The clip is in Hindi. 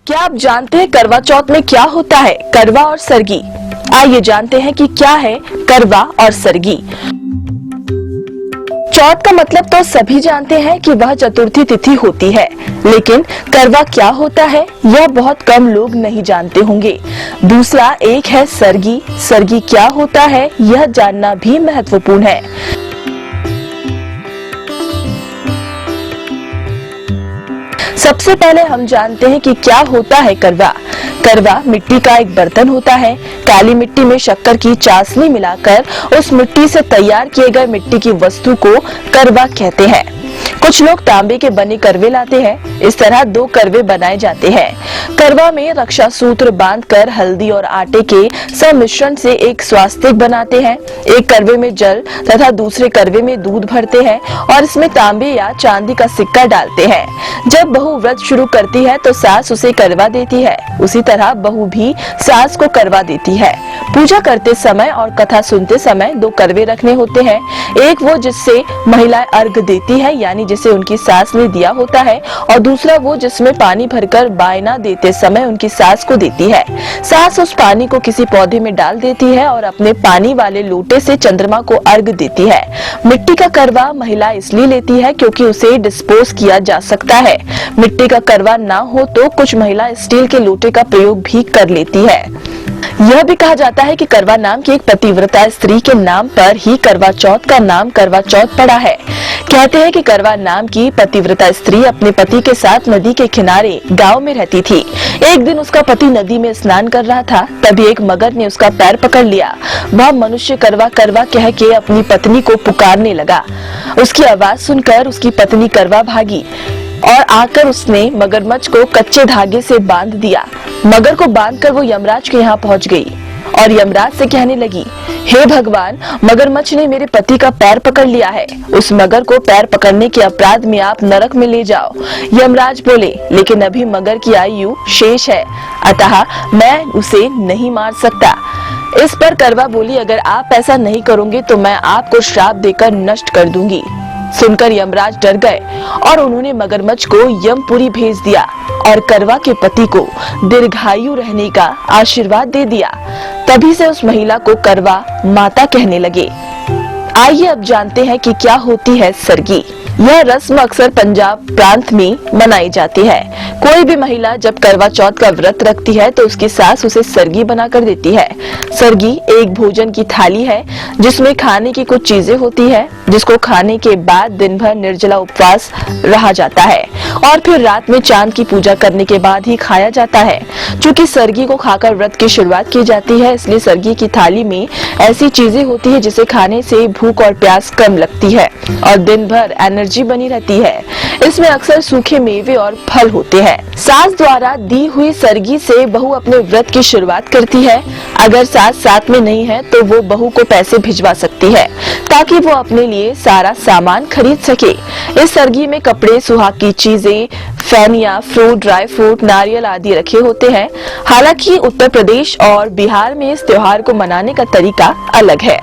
क्या आप जानते हैं करवा चौथ में क्या होता है? करवा और सरगी। आइए जानते हैं कि क्या है करवा और सरगी। चौथ का मतलब तो सभी जानते हैं कि वह चतुर्थी तिथि होती है, लेकिन करवा क्या होता है यह बहुत कम लोग नहीं जानते होंगे। दूसरा एक है सरगी। सरगी क्या होता है यह जानना भी महत्वपूर्ण है। सबसे पहले हम जानते हैं कि क्या होता है करवा। करवा मिट्टी का एक बर्तन होता है। काली मिट्टी में शक्कर की चाशनी मिलाकर उस मिट्टी से तैयार किए गए मिट्टी की वस्तु को करवा कहते हैं। कुछ लोग तांबे के बने करवे लाते हैं। इस तरह 2 करवे बनाए जाते हैं। करवा में रक्षा सूत्र बांधकर हल्दी और आटे के सम्मिश्रण से एक स्वास्तिक बनाते हैं। एक करवे में जल तथा दूसरे करवे में दूध भरते हैं और इसमें तांबे या चांदी का सिक्का डालते हैं। जब बहू व्रत शुरू करती है तो सास उसे करवा देती है। उसी तरह बहू भी सास को करवा देती है। पूजा करते समय और कथा सुनते समय 2 करवे रखने होते हैं। एक वो जिससे महिलाएं अर्घ देती है, यानी जिसे उनकी सास ने दिया होता है, और दूसरा वो जिसमें पानी भरकर बायना देते समय उनकी सास को देती है। सास उस पानी को किसी पौधे में डाल देती है और अपने पानी वाले लोटे से चंद्रमा को अर्घ देती है। मिट्टी का करवा महिला इसलिए लेती है क्योंकि उसे डिस्पोज किया जा सकता है। मिट्टी का करवा ना हो तो कुछ महिला स्टील के लोटे का प्रयोग भी कर लेती है। यह भी कहा जाता है कि करवा नाम की एक पतिव्रता स्त्री के नाम पर ही करवा चौथ का नाम करवा चौथ पड़ा है। कहते हैं कि करवा नाम की पतिव्रता स्त्री अपने पति के साथ नदी के किनारे गांव में रहती थी। एक दिन उसका पति नदी में स्नान कर रहा था, तभी एक मगर ने उसका पैर पकड़ लिया। वह मनुष्य करवा करवा कह के अपनी पत्नी को पुकारने लगा। उसकी आवाज सुनकर उसकी पत्नी करवा भागी और आकर उसने मगरमच्छ को कच्चे धागे से बांध दिया। मगर को बांधकर वो यमराज के यहाँ पहुँच गई और यमराज से कहने लगी, हे भगवान, मगरमच्छ ने मेरे पति का पैर पकड़ लिया है। उस मगर को पैर पकड़ने के अपराध में आप नरक में ले जाओ। यमराज बोले, लेकिन अभी मगर की आयु शेष है, अतः मैं उसे नहीं मार सकता। इस पर करवा बोली, अगर आप ऐसा नहीं करोगे तो मैं आपको श्राप देकर नष्ट कर दूंगी। सुनकर यमराज डर गए और उन्होंने मगरमच्छ को यमपुरी भेज दिया और करवा के पति को दीर्घायु रहने का आशीर्वाद दे दिया। तभी से उस महिला को करवा माता कहने लगे। आइए अब जानते हैं कि क्या होती है सरगी। यह रस्म अक्सर पंजाब प्रांत में मनाई जाती है। कोई भी महिला जब करवा चौथ का व्रत रखती है तो उसकी सास उसे सरगी बनाकर देती है। सरगी एक भोजन की थाली है जिसमें खाने की कुछ चीजें होती है, जिसको खाने के बाद दिन भर निर्जला उपवास रहा जाता है और फिर रात में चांद की पूजा करने के बाद ही खाया जाता है। चूँकि सरगी को खाकर व्रत की शुरुआत की जाती है, इसलिए सरगी की थाली में ऐसी चीजें होती है जिसे खाने से भूख और प्यास कम लगती है और दिन भर एनर्जी बनी रहती है। इसमें अक्सर सूखे मेवे और फल होते हैं। सास द्वारा दी हुई सरगी से बहू अपने व्रत की शुरुआत करती है। अगर सास साथ में नहीं है तो वो बहू को पैसे भिजवा सकती है ताकि वो अपने लिए सारा सामान खरीद सके। इस सरगी में कपड़े, सुहाग की चीजें, फैनिया, फ्रूट, ड्राई फ्रूट, नारियल आदि रखे होते हैं। हालांकि उत्तर प्रदेश और बिहार में इस त्योहार को मनाने का तरीका अलग है।